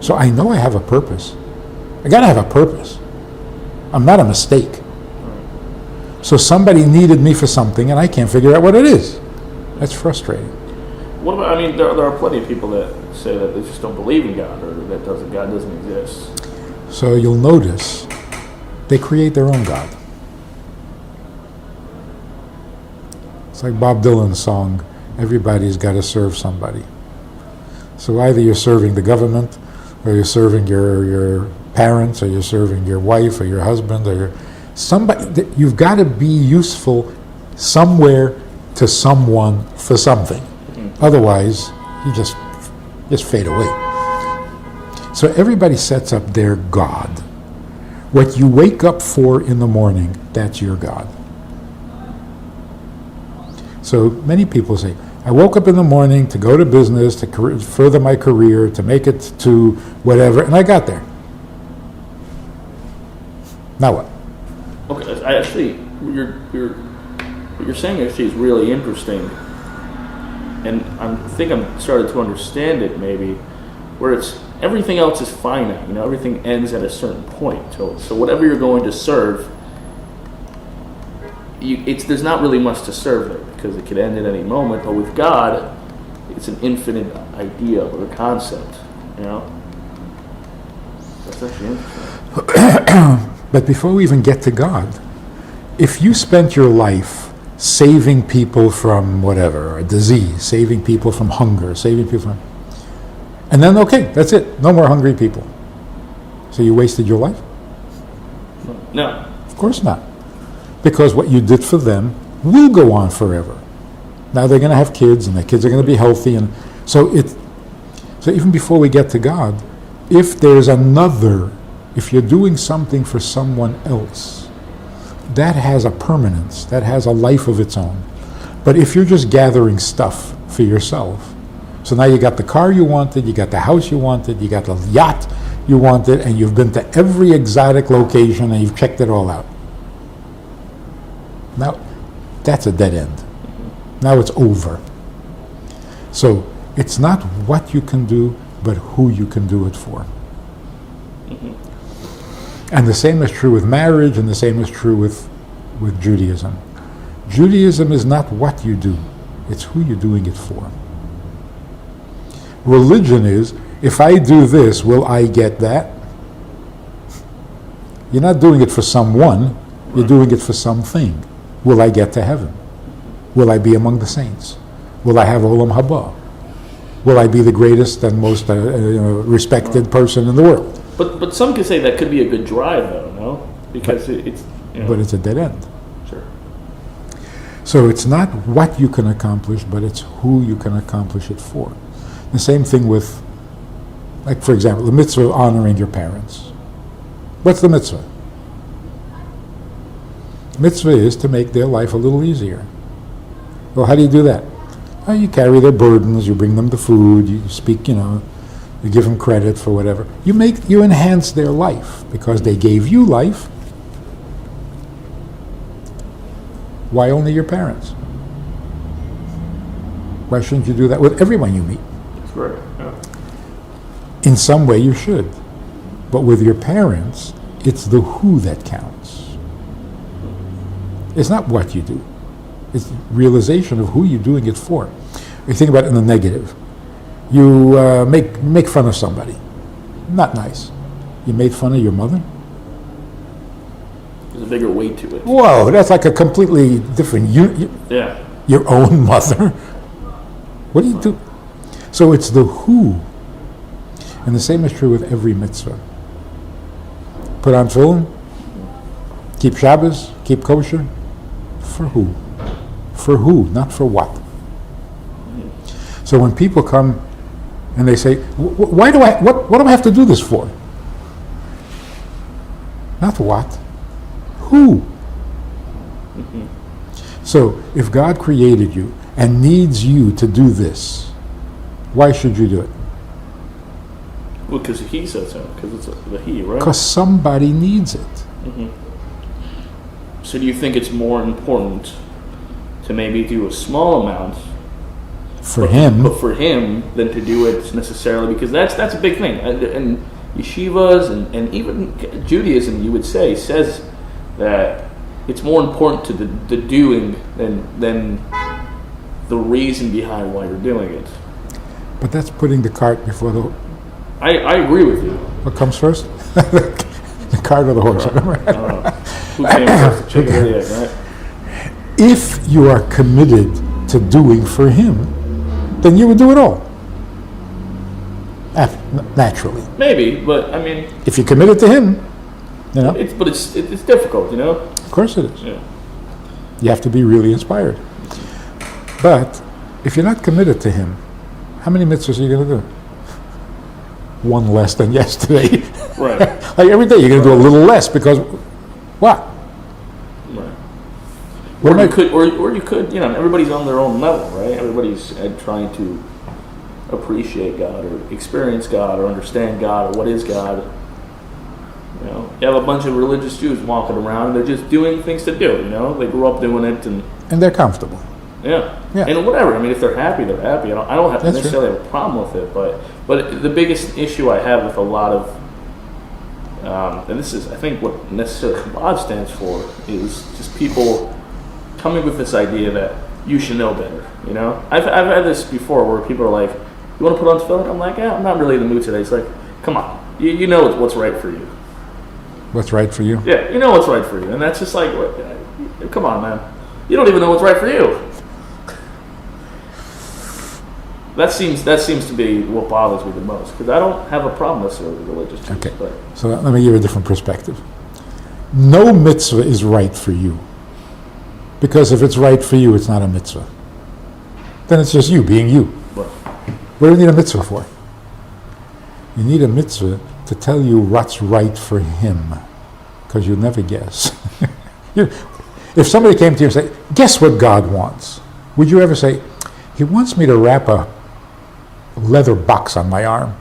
So I know I have a purpose. I got to have a purpose. I'm not a mistake. So somebody needed me for something and I can't figure out what it is. That's frustrating. What about, I mean, there are plenty of people that say that they just don't believe in God, or that God doesn't exist. So you'll notice they create their own God. It's like Bob Dylan's song, everybody's got to serve somebody. So either you're serving the government, or you're serving your parents, or you're serving your wife, or your husband, or somebody. You've got to be useful somewhere to someone for something. Otherwise, you just fade away. So everybody sets up their God. What you wake up for in the morning, that's your God. So many people say, I woke up in the morning to go to business, to further my career, to make it to whatever, and I got there. Now what? Okay, I actually, what you're saying actually is really interesting, and I think I'm starting to understand it maybe, where it's everything else is finite. Everything ends at a certain point. So whatever you're going to serve, there's not really much to serve there because it could end at any moment. But with God, it's an infinite idea or a concept. That's actually interesting. But before we even get to God, if you spent your life saving people from whatever, a disease, saving people from hunger, saving people from... And then, okay, that's it. No more hungry people. So you wasted your life? No. Of course not. Because what you did for them will go on forever. Now they're going to have kids, and their kids are going to be healthy. And so even before we get to God, if you're doing something for someone else, that has a permanence, that has a life of its own. But if you're just gathering stuff for yourself, so now you got the car you wanted, you got the house you wanted, you got the yacht you wanted, and you've been to every exotic location and you've checked it all out. Now, that's a dead end. Now it's over. So it's not what you can do, but who you can do it for. And the same is true with marriage, and the same is true with Judaism. Judaism is not what you do, it's who you're doing it for. Religion is, if I do this, will I get that? You're not doing it for someone, you're doing it for something. Will I get to heaven? Will I be among the saints? Will I have Olam Haba? Will I be the greatest and most respected person in the world? But some could say that could be a good drive, though, no? Because it's... But it's a dead end. Sure. So it's not what you can accomplish, but it's who you can accomplish it for. The same thing with, like, for example, the mitzvah of honoring your parents. What's the mitzvah? Mitzvah is to make their life a little easier. Well, how do you do that? Well, you carry their burdens, you bring them the food, you speak, you give them credit for whatever. You enhance their life because they gave you life. Why only your parents? Why shouldn't you do that with everyone you meet? That's right. Yeah. In some way you should. But with your parents, it's the who that counts. It's not what you do. It's realization of who you're doing it for. You think about it in the negative. You make fun of somebody. Not nice. You made fun of your mother? There's a bigger weight to it. Whoa, that's like a completely different... Yeah. Your own mother? What do you do? So it's the who. And the same is true with every mitzvah. Put on tefillin, keep Shabbos, keep kosher. For who? For who, not for what. So when people come and they say, what do I have to do this for? Not what, who? So if God created you and needs you to do this, why should you do it? Well, because he says so, because it's the he, right? Because somebody needs it. Mm-hmm. So do you think it's more important to maybe do a small amount for him. But for him, than to do it necessarily, because that's a big thing. And yeshivas and even Judaism, you would say, says that it's more important to the doing than the reason behind why you're doing it. But that's putting the cart before the... I agree with you. What comes first? The cart or the horse? I don't know. Who came first, the chicken or the egg, right? If you are committed to doing for him, then you would do it all. Naturally. Maybe, but I mean... If you're committed to him, you know. It's difficult, you know? Of course it is. Yeah. You have to be really inspired. But if you're not committed to him, how many mitzvahs are you going to do? One less than yesterday. Right. Like every day you're going to do a little less because what? Right. What Or you could, you know, everybody's on their own level, right? Everybody's trying to appreciate God or experience God or understand God or what is God. You know, you have a bunch of religious Jews walking around and they're just doing things to do, you know? They grew up doing it and they're comfortable. Yeah. Yeah. And whatever. I mean, if they're happy, they're happy. I don't have to That's necessarily have a problem with it, but the biggest issue I have with a lot of and this is, I think, what necessarily Chabad stands for, is just people coming with this idea that you should know better. You know, I've had this before where people are like, "You want to put on tefillin?" I'm like, "Yeah, I'm not really in the mood today." It's like, "Come on, you know what's right for you." What's right for you? Yeah, you know what's right for you, and that's just like, come on, man, you don't even know what's right for you. That seems to be what bothers me the most, because I don't have a problem necessarily with religious Jews. Okay. But So let me give you a different perspective. No mitzvah is right for you. Because if it's right for you, it's not a mitzvah. Then it's just you being you. But What do you need a mitzvah for? You need a mitzvah to tell you what's right for him. Because you'll never guess. If somebody came to you and said, guess what God wants? Would you ever say, he wants me to wrap a leather box on my arm?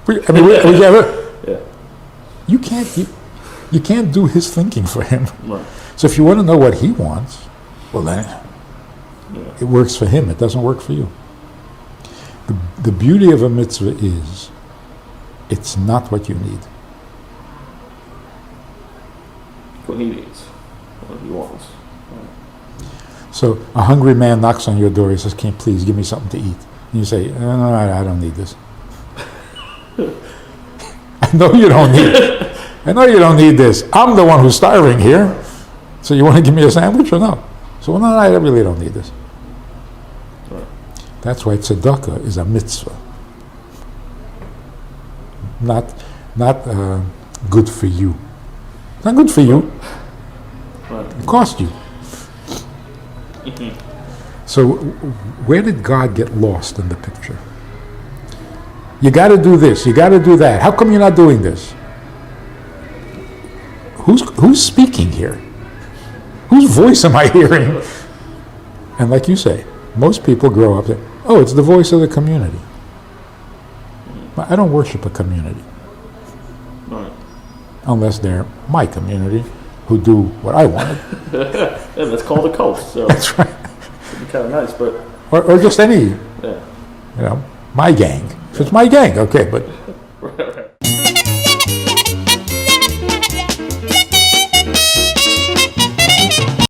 Would you ever? yeah, You can't do his thinking for him. right. So if you want to know what he wants, well then Yeah. it works for him. It doesn't work for you. The beauty of a mitzvah is it's not what you need. What he needs, what he wants. So a hungry man knocks on your door. He says, "Can you please give me something to eat?" And you say, "No, I don't need this." I know you don't need it. I know you don't need this. I'm the one who's starving here. So you want to give me a sandwich or no? So no, I really don't need this. Right. That's why tzedakah is a mitzvah. Not good for you. It's not good for you. Right. It cost you. So where did God get lost in the picture? You got to do this. You got to do that. How come you're not doing this? Who's speaking here? Whose voice am I hearing? And like you say, most people grow up saying, "Oh, it's the voice of the community." I don't worship a community Right. unless they're my community who do what I wanted. Yeah, that's called a cult. So That's right. it'd be kind of nice, but Or just any, yeah. my gang. If it's my gang, okay, but